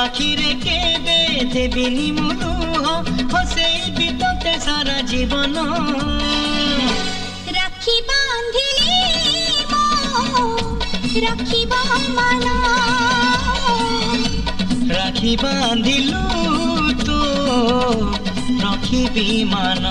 आखिरे केबे देबिनी मुलुह हसेबी तोते सारा जीवन राखी बांधिली राखिबा मान राखी बांधिलु तो रखिबी मान।